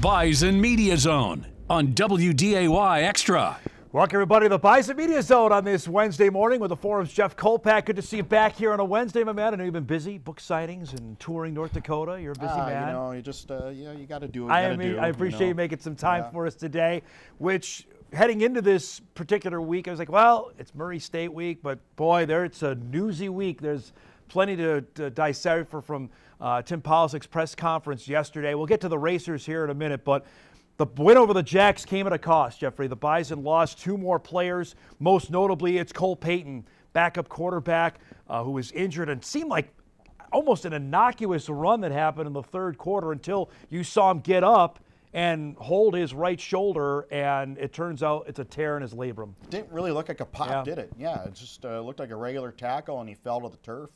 Bison Media Zone on WDAY Extra. Welcome, everybody, to the Bison Media Zone on this Wednesday morning with the Forum's Jeff Kolpak. Good to see you back here on a Wednesday, my man. I know you've been busy, book signings and touring North Dakota. You're a busy man. You know, you just, you got to do what I appreciate you making some time for us today, which, heading into this particular week, I was like, well, it's Murray State week, but boy, it's a newsy week. There's plenty to decipher from Tim Policek's press conference yesterday. We'll get to the Racers here in a minute, but the win over the Jacks came at a cost, Jeffrey. The Bison lost two more players. Most notably, it's Cole Payton, backup quarterback, who was injured and seemed like almost an innocuous run that happened in the third quarter until you saw him get up and hold his right shoulder, and it turns out it's a tear in his labrum. Didn't really look like a pop, did it? Yeah, it just looked like a regular tackle, and he fell to the turf.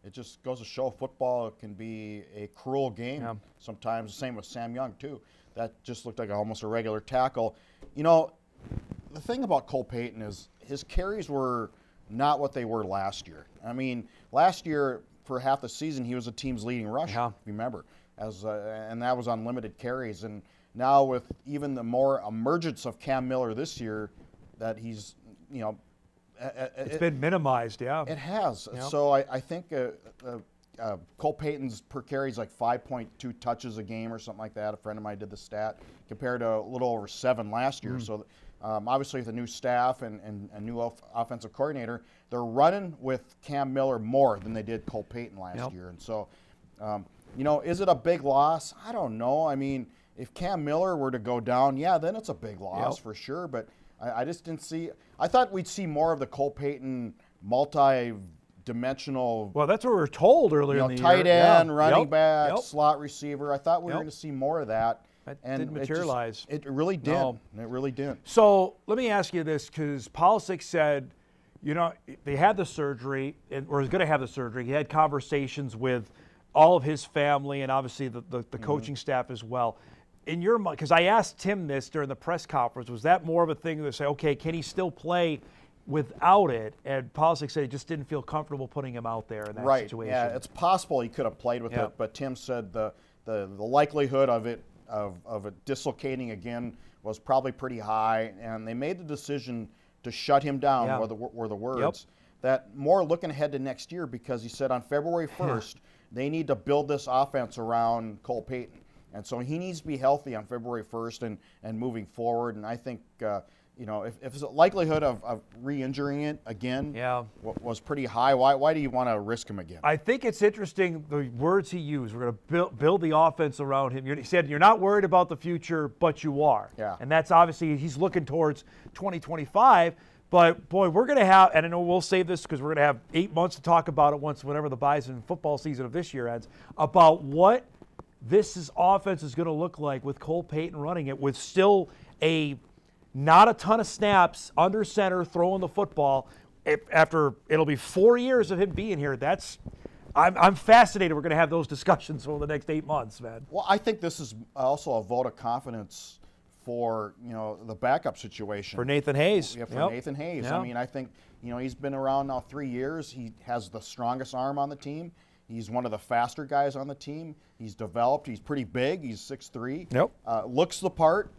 It just goes to show football can be a cruel game sometimes. The same with Sam Young, too. That just looked like almost a regular tackle. You know, the thing about Cole Payton is his carries were not what they were last year. I mean, last year, for half the season, he was the team's leading rusher, remember, and that was on limited carries. And now with even the more emergence of Cam Miller this year, that he's, you know, it's been minimized, It has. Yep. So I think Cole Payton's per carry is like 5.2 touches a game or something like that. A friend of mine did the stat compared to a little over 7 last year. So obviously with a new staff and a new offensive coordinator, they're running with Cam Miller more than they did Cole Payton last year. And so, you know, is it a big loss? I don't know. I mean, if Cam Miller were to go down, yeah, then it's a big loss for sure. But I just didn't see – I thought we'd see more of the Cole Payton multi-dimensional – well, that's what we were told earlier in the year. Tight end, running back, slot receiver. I thought we were going to see more of that. That didn't materialize. It really did. No. It really did. So let me ask you this, because Policek said, you know, they had the surgery, or was going to have the surgery. He had conversations with all of his family and obviously the coaching staff as well. In your mind, because I asked Tim this during the press conference, was that more of a thing to say, okay, can he still play without it? And Policek said he just didn't feel comfortable putting him out there in that situation. Yeah, it's possible he could have played with it, but Tim said the likelihood of it dislocating again was probably pretty high, and they made the decision to shut him down. Were the words that more looking ahead to next year, because he said on February 1st they need to build this offense around Cole Payton. And so he needs to be healthy on February 1st and moving forward. And I think, you know, if the likelihood of re-injuring it again was pretty high, why do you want to risk him again? I think it's interesting the words he used. We're going to build the offense around him. He said, you're not worried about the future, but you are. Yeah. And that's obviously, he's looking towards 2025. But, boy, we're going to have, and I know we'll save this because we're going to have 8 months to talk about it whenever the Bison football season of this year ends, about what this offense is going to look like with Cole Payton running it, with still not a ton of snaps under center throwing the football. After it'll be 4 years of him being here. I'm fascinated. We're going to have those discussions over the next 8 months, man. Well, I think this is also a vote of confidence for, you know, the backup situation for Nathan Hayes. Yeah, for Nathan Hayes. I mean, I think, you know, he's been around now 3 years. He has the strongest arm on the team. He's one of the faster guys on the team. He's developed. He's pretty big. He's 6'3". Looks the part,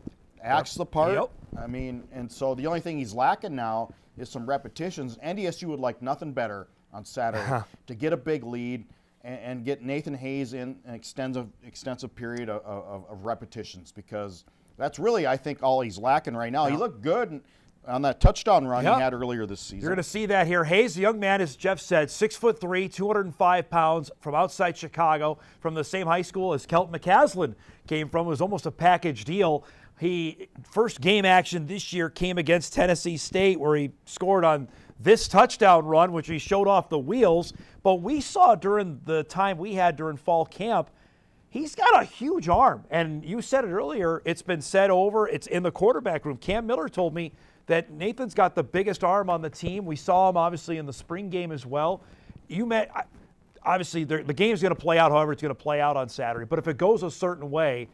acts the part. I mean, and so the only thing he's lacking now is some repetitions. NDSU would like nothing better on Saturday to get a big lead and get Nathan Hayes in an extensive period of repetitions, because that's really, I think, all he's lacking right now. He looked good on that touchdown run he had earlier this season. You're going to see that here. Hayes, the young man, as Jeff said, 6'3", 205 pounds, from outside Chicago, from the same high school as Kelton McCaslin came from. It was almost a package deal. First game action this year came against Tennessee State, where he scored on this touchdown run, which he showed off the wheels. But we saw during the time we had during fall camp, he's got a huge arm. And you said it earlier, it's been said over, it's in the quarterback room. Cam Miller told me that Nathan's got the biggest arm on the team. We saw him obviously in the spring game as well. Obviously the game's going to play out however it's going to play out on Saturday. But if it goes a certain way,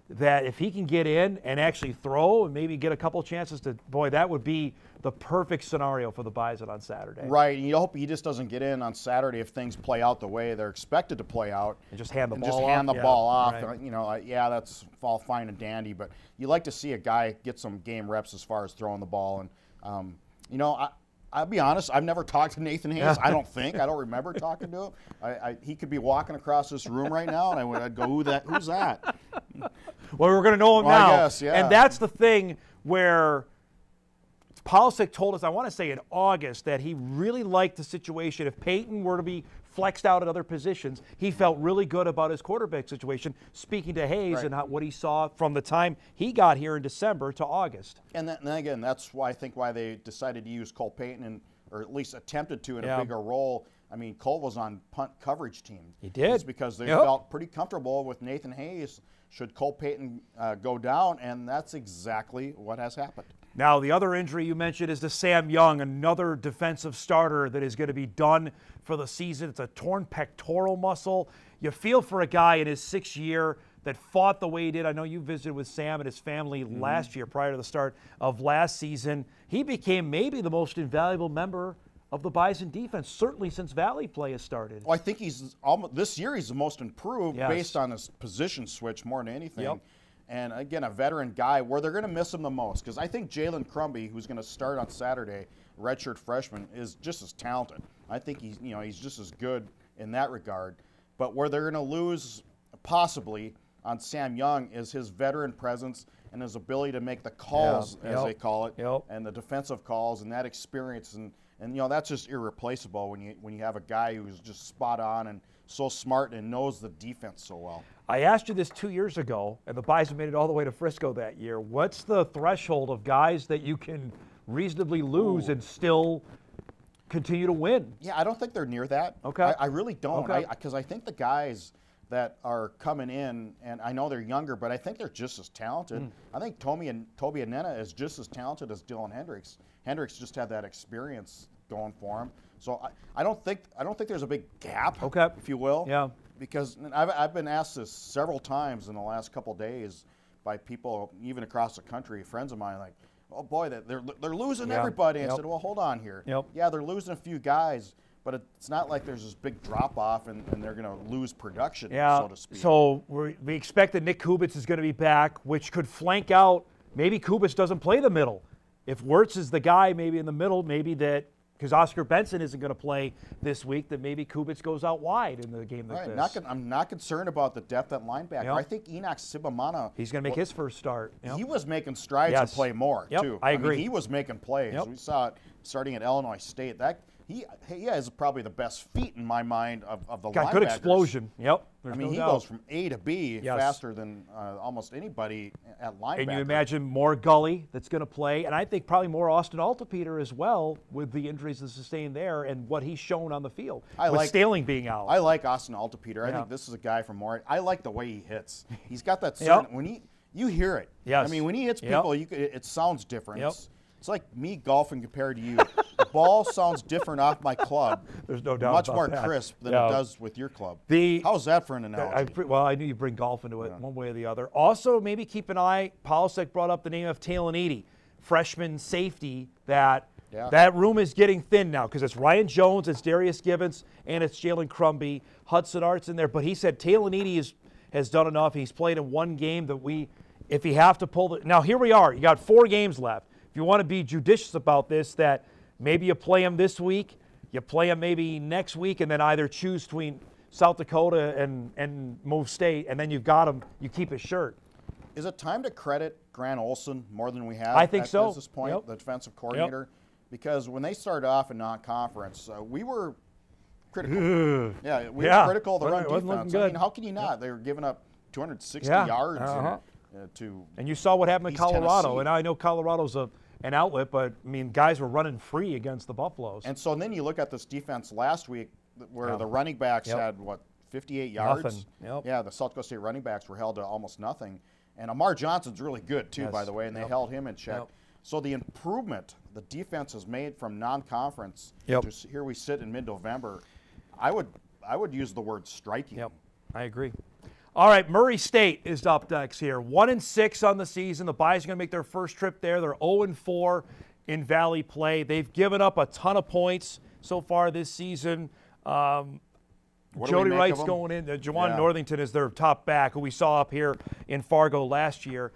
that if he can get in and actually throw and maybe get a couple chances to, boy, that would be the perfect scenario for the Bison on Saturday. Right, and you hope he just doesn't get in on Saturday if things play out the way they're expected to play out. And just hand the ball off. Just hand the ball off. Right. You know, yeah, that's all fine and dandy, but you like to see a guy get some game reps as far as throwing the ball. And, you know, I'll be honest, I've never talked to Nathan Hayes. I don't remember talking to him. He could be walking across this room right now, and I'd go, who's that? Well, we're going to know him now. I guess, yeah. And that's the thing where Polisic told us, I want to say in August, that he really liked the situation. If Peyton were to be flexed out at other positions, he felt really good about his quarterback situation, speaking to Hayes and what he saw from the time he got here in December to August. And then again, that's why they decided to use Cole Payton, or at least attempted to in a bigger role. I mean, Cole was on punt coverage team. He did. It's because they felt pretty comfortable with Nathan Hayes should Cole Payton go down, and that's exactly what has happened. Now, the other injury you mentioned is to Sam Young, another defensive starter that is going to be done for the season. It's a torn pectoral muscle. You feel for a guy in his 6th year that fought the way he did. I know you visited with Sam and his family last year prior to the start of last season. He became maybe the most invaluable member of the Bison defense, certainly since Valley play has started. Well, I think he's almost, this year he's the most improved based on his position switch more than anything. Yep. And again, a veteran guy where they're going to miss him the most, because I think Jalen Crumby, who's going to start on Saturday, redshirt freshman, is just as talented. I think he's just as good in that regard. But where they're going to lose possibly on Sam Young is his veteran presence and his ability to make the calls, as they call it, and the defensive calls and that experience. And that's just irreplaceable when you have a guy who's just spot on and so smart and knows the defense so well. I asked you this 2 years ago, and the Bison made it all the way to Frisco that year. What's the threshold of guys that you can reasonably lose and still continue to win? Yeah, I don't think they're near that. Okay. I really don't. Because I think the guys that are coming in, and I know they're younger, but I think they're just as talented. I think Toby Anena is just as talented as Dylan Hendricks. Hendricks just had that experience going for him. So I don't think there's a big gap, if you will. Yeah. Because I've been asked this several times in the last couple days by people, even across the country, friends of mine, like, oh boy, they're losing everybody. I said, well, hold on here. Yeah, they're losing a few guys, but it's not like there's this big drop off and they're going to lose production, so to speak. So we expect that Nick Kubitz is going to be back, which could flank out. Maybe Kubitz doesn't play the middle. If Wirtz is the guy, maybe in the middle, maybe that. Because Oscar Benson isn't going to play this week, that maybe Kubitz goes out wide in the game like this. I'm not concerned about the depth at linebacker. I think Enoch Sibamana, he's going to make his first start. He was making strides to play more, too. I agree. mean, he was making plays. We saw it starting at Illinois State. He has probably the best feet in my mind of the linebackers. Got good explosion. I mean, he goes from A to B faster than almost anybody at linebacker. And you imagine more Gully that's going to play, and I think probably more Austin Altapeter as well with the injuries that sustained there and what he's shown on the field. With Staling being out. I like Austin Altapeter. I think this is a guy from Moore. I like the way he hits. He's got that certain, when you hear it. I mean, when he hits people, it sounds different. It's like me golfing compared to you. The ball sounds different off my club. There's no doubt much about more that. crisp than it does with your club. How's that for an analogy? Well, I knew you'd bring golf into it one way or the other. Also, maybe keep an eye. Polisic brought up the name of Talon Eady, freshman safety. That room is getting thin now because it's Ryan Jones, it's Darius Gibbons, and it's Jalen Crumby. Hudson Art's in there, but he said Talon Eady has done enough. He's played in one game that if you have to pull the. Now here we are. You got 4 games left. If you want to be judicious about this, that maybe you play him this week, you play him maybe next week, and then either choose between South Dakota and Move State, and then you've got him, you keep his shirt. Is it time to credit Grant Olson more than we have I think so. At this point, the defensive coordinator? Because when they started off in non-conference, we were critical. We were critical of the run defense. I mean, how can you not? They were giving up 260 yards and you saw what happened in Colorado. Tennessee. And I know Colorado's an outlet, but I mean, guys were running free against the Buffaloes. And then you look at this defense last week where the running backs had, 58 yards? Nothing. Yeah, the South Dakota State running backs were held to almost nothing. And Amar Johnson's really good, too, by the way, and they held him in check. So the improvement the defense has made from non-conference to here we sit in mid-November, I would use the word striking. I agree. All right, Murray State is up next here. 1-6 on the season. The Bison going to make their first trip there. They're 0-4 in Valley play. They've given up a ton of points so far this season. Jody Wright's going in. Jawan Northington is their top back, who we saw up here in Fargo last year.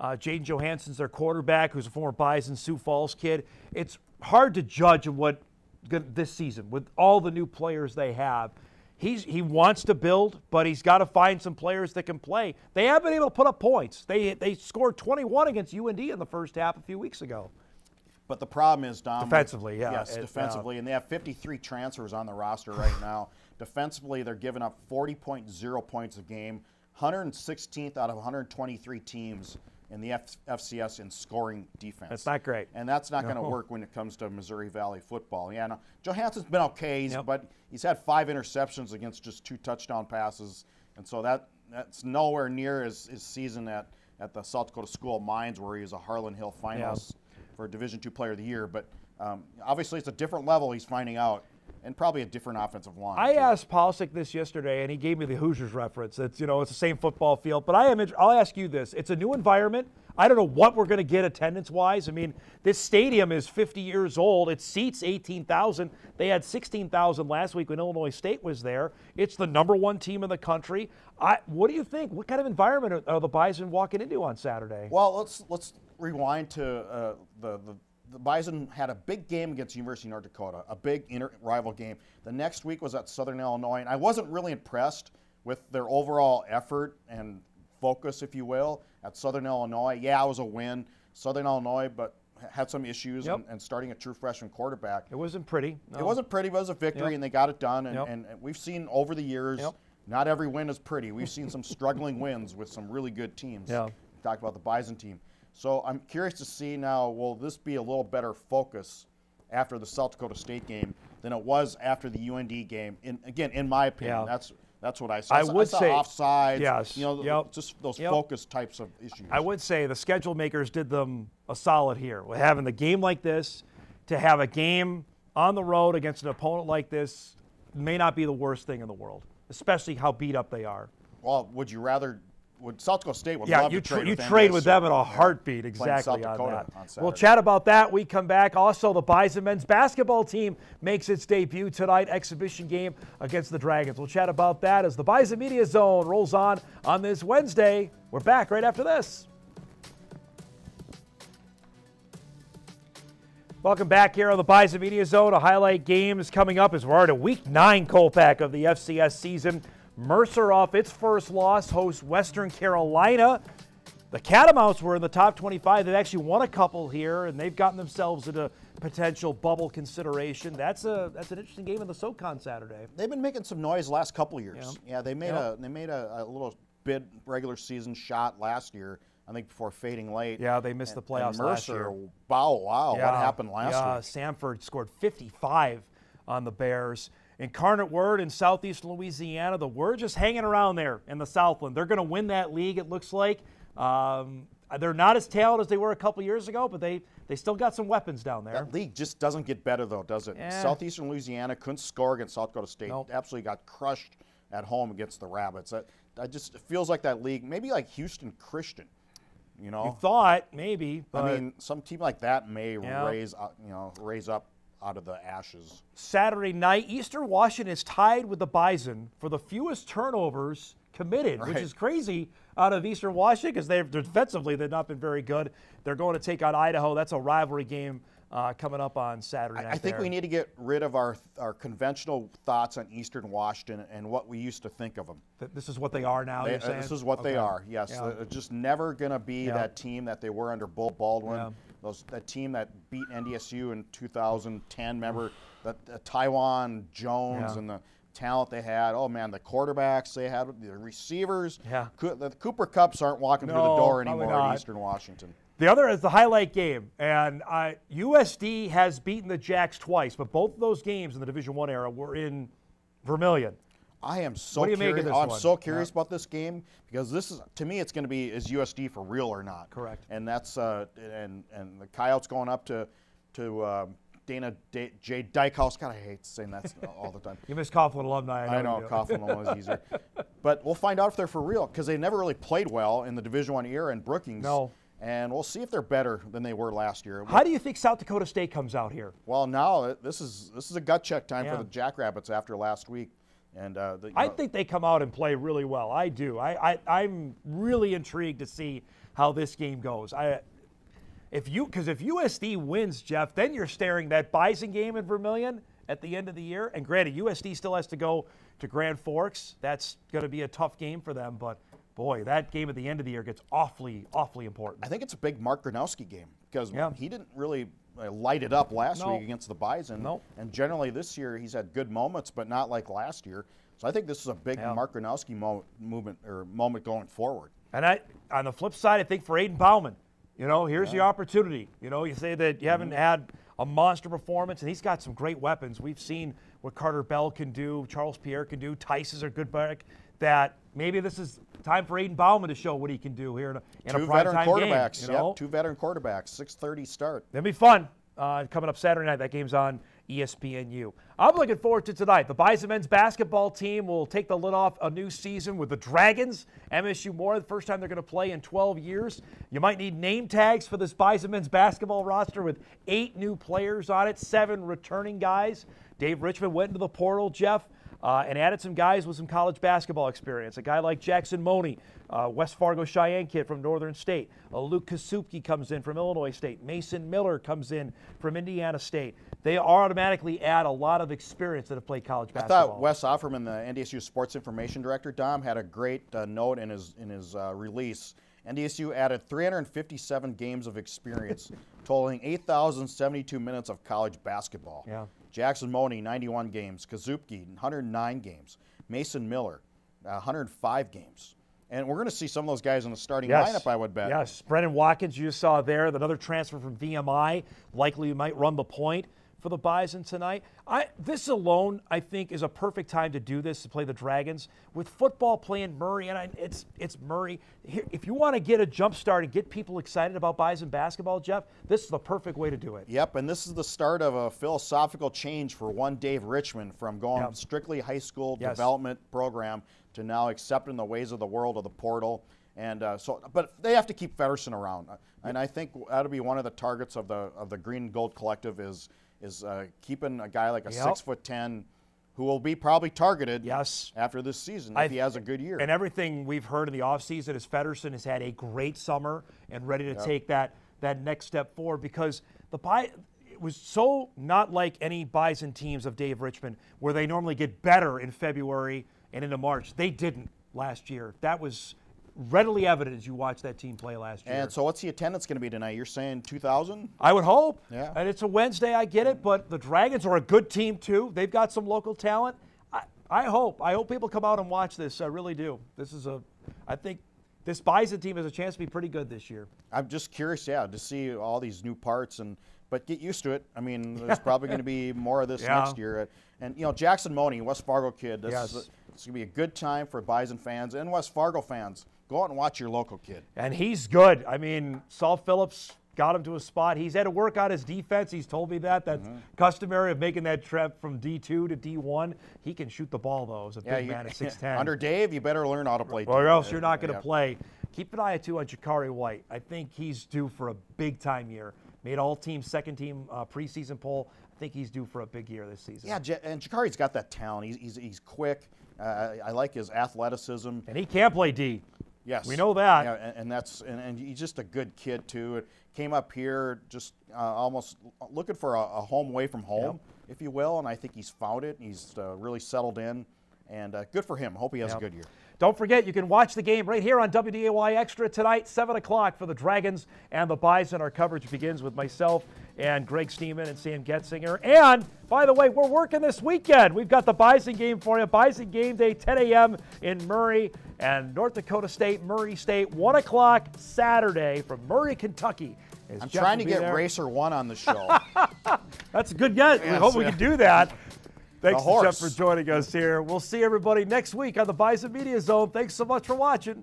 Jaden Johansson's their quarterback, who's a former Bison Sioux Falls kid. It's hard to judge what this season with all the new players they have. He wants to build, but he's got to find some players that can play. They have been able to put up points. They scored 21 against UND in the first half a few weeks ago. But the problem is, Dom. Defensively, yeah. Yes, defensively. And they have 53 transfers on the roster right now. Defensively, they're giving up 40.0 points a game, 116th out of 123 teams in the FCS in scoring defense. That's not great. And that's not going to work when it comes to Missouri Valley football. Yeah, no, Johansson's been okay, but he's had 5 interceptions against just 2 touchdown passes. And so that's nowhere near his season at the South Dakota School of Mines, where he was a Harlan Hill finalist for Division II Player of the Year. But obviously it's a different level he's finding out, and probably a different offensive line. I asked Polsick this yesterday, and he gave me the Hoosiers reference. It's it's the same football field, but I'll ask you this: it's a new environment. I don't know what we're going to get attendance-wise. I mean, this stadium is 50 years old. It seats 18,000. They had 16,000 last week when Illinois State was there. It's the #1 team in the country. What do you think? What kind of environment are the Bison walking into on Saturday? Well, let's rewind to the Bison had a big game against University of North Dakota, a big rival game. The next week was at Southern Illinois, and I wasn't really impressed with their overall effort and focus, if you will, at Southern Illinois. Yeah, it was a win. Southern Illinois, but had some issues and starting a true freshman quarterback. It wasn't pretty. No. It wasn't pretty, but it was a victory, and they got it done. And we've seen over the years, not every win is pretty. We've seen some struggling wins with some really good teams. Yeah. We talked about the Bison team. So I'm curious to see now, will this be a little better focus after the South Dakota State game than it was after the UND game? In my opinion, that's what I saw. I would say offsides, yes, just those focus types of issues. I would say the schedule makers did them a solid here with having the game like this. To have a game on the road against an opponent like this may not be the worst thing in the world, especially how beat up they are. Well, would you rather? Would South Dakota State would love to trade with them. You trade with them in a heartbeat, exactly on that. We'll chat about that. We come back. Also, the Bison men's basketball team makes its debut tonight, exhibition game against the Dragons. We'll chat about that as the Bison Media Zone rolls on this Wednesday. We're back right after this. Welcome back here on the Bison Media Zone. A highlight game is coming up as we're already week 9 Colpack of the FCS season. Mercer off its first loss, hosts Western Carolina. The Catamounts were in the top 25. They've actually won a couple here, and they've gotten themselves into potential bubble consideration. That's an interesting game in the SoCon Saturday. They've been making some noise the last couple of years. Yeah, they made a little bid regular season shot last year, I think, before fading late. Yeah, they missed the playoffs last year. Mercer, wow, what happened last week? Samford scored 55 on the Bears. Incarnate Word in southeastern Louisiana, the Word just hanging around there in the Southland. They're going to win that league, it looks like. They're not as talented as they were a couple years ago, but they still got some weapons down there. That league just doesn't get better, though, does it? Yeah. Southeastern Louisiana couldn't score against South Dakota State. Nope. Absolutely got crushed at home against the Rabbits. It feels like that league, maybe like Houston Christian. You You thought maybe, but I mean, some team like that may raise up out of the ashes. Saturday night, Eastern Washington is tied with the Bison for the fewest turnovers committed, which is crazy out of Eastern Washington because defensively they've not been very good. They're going to take on Idaho. That's a rivalry game coming up on Saturday night. I think we need to get rid of our conventional thoughts on Eastern Washington and what we used to think of them. This is what they are now, you're saying? This is what they are, yes. Yeah. They're just never going to be that team that they were under Bull Baldwin. Yeah. That team that beat NDSU in 2010, remember that Taiwan Jones and the talent they had. Oh, man, the quarterbacks they had, the receivers. Yeah. The Cooper Cupps aren't walking through the door anymore at Eastern Washington. The other is the highlight game, and USD has beaten the Jacks twice, but both of those games in the Division I era were in Vermilion. I am so what do you curious. Make of this I'm one? So curious about this game because this is, to me, it's going to be, is USD for real or not? Correct. And that's and the Coyotes going up to Dana J. Dykehouse. God, I hate saying that all the time. You miss Coughlin alumni. I know Coughlin alumni is easier. But we'll find out if they're for real, because they never really played well in the Division I era in Brookings. No. And we'll see if they're better than they were last year. How do you think South Dakota State comes out here? Well, now this is a gut check time for the Jackrabbits after last week. And I think they come out and play really well. I do. I'm really intrigued to see how this game goes. Because if USD wins, Jeff, then you're staring that Bison game in Vermillion at the end of the year. And granted, USD still has to go to Grand Forks. That's going to be a tough game for them. But, boy, that game at the end of the year gets awfully, awfully important. I think it's a big Mark Gronowski game because he didn't really light it up last week against the Bison. And generally this year he's had good moments, but not like last year. So I think this is a big Mark Gronowski moment going forward. And on the flip side, I think for Aiden Bauman, here's the opportunity. You say that you haven't had a monster performance, and he's got some great weapons. We've seen what Carter Bell can do, Charles Pierre can do, Tice is a good back. That maybe this is time for Aiden Bauman to show what he can do here in a primetime game. 2 veteran quarterbacks, 6:30 start. That'll be fun. Coming up Saturday night, that game's on ESPNU. I'm looking forward to tonight. The Bison men's basketball team will take the lid off a new season with the Dragons. MSU Moore, the first time they're going to play in 12 years. You might need name tags for this Bison men's basketball roster with 8 new players on it, 7 returning guys. Dave Richmond went into the portal, Jeff, and added some guys with some college basketball experience. A guy like Jackson Money, West Fargo Cheyenne kid from Northern State. Luke Kasupke comes in from Illinois State. Mason Miller comes in from Indiana State. They automatically add a lot of experience that have played college basketball. I thought Wes Offerman, the NDSU Sports Information Director, Dom, had a great note in his release. NDSU added 357 games of experience, totaling 8,072 minutes of college basketball. Yeah. Jackson Money, 91 games. Kasupke, 109 games. Mason Miller, 105 games. And we're going to see some of those guys in the starting lineup, I would bet. Yes, Brennan Watkins, you saw there, another transfer from VMI, likely might run the point for the Bison tonight. This alone, I think, is a perfect time to do this, to play the Dragons. With football playing Murray, and it's Murray. If you want to get a jump start and get people excited about Bison basketball, Jeff, this is the perfect way to do it. Yep, and this is the start of a philosophical change for one Dave Richmond from going strictly high school development program to now accepting the ways of the world of the portal. And but they have to keep Feddersen around. And I think that'll be one of the targets of the Green and Gold Collective is keeping a guy like a 6'10" who will be probably targeted after this season if he has a good year. And everything we've heard in the offseason is Feddersen has had a great summer and ready to take that next step forward, because it was so not like any Bison teams of Dave Richmond where they normally get better in February and into March. They didn't last year. That was readily evident as you watched that team play last year. And so what's the attendance going to be tonight? You're saying 2,000? I would hope. Yeah. And it's a Wednesday, I get it, but the Dragons are a good team too. They've got some local talent. I hope people come out and watch this. I really do. I think this Bison team has a chance to be pretty good this year. I'm just curious, to see all these new parts, but get used to it. I mean, there's probably going to be more of this next year. And, Jackson Money, West Fargo kid, it's going to be a good time for Bison fans and West Fargo fans. Go out and watch your local kid. And he's good. I mean, Saul Phillips got him to a spot. He's had to work on his defense. He's told me that. That's customary of making that trip from D2 to D1. He can shoot the ball, though, as a big man at 6'10". Under Dave, you better learn how to play. Or else you're not going to play. Keep an eye, too, on Jakari White. I think he's due for a big-time year. Made all-team, second-team preseason poll. I think he's due for a big year this season. Yeah, and Jakari's got that talent. He's quick. I like his athleticism. And he can play D. Yes, we know that. Yeah, and he's just a good kid too. It came up here just almost looking for a home away from home, if you will, and I think he's found it. He's really settled in, and good for him. Hope he has a good year. Don't forget, you can watch the game right here on WDAY Extra tonight, 7 o'clock for the Dragons and the Bison. Our coverage begins with myself and Greg Steeman and Sam Getzinger. And, by the way, we're working this weekend. We've got the Bison game for you. Bison game day, 10 a.m. in Murray, and North Dakota State, Murray State, 1 o'clock Saturday from Murray, Kentucky. I'm trying to get Racer 1 on the show. That's a good guess. We hope we can do that. Thanks to Jeff for joining us here. We'll see everybody next week on the Bison Media Zone. Thanks so much for watching.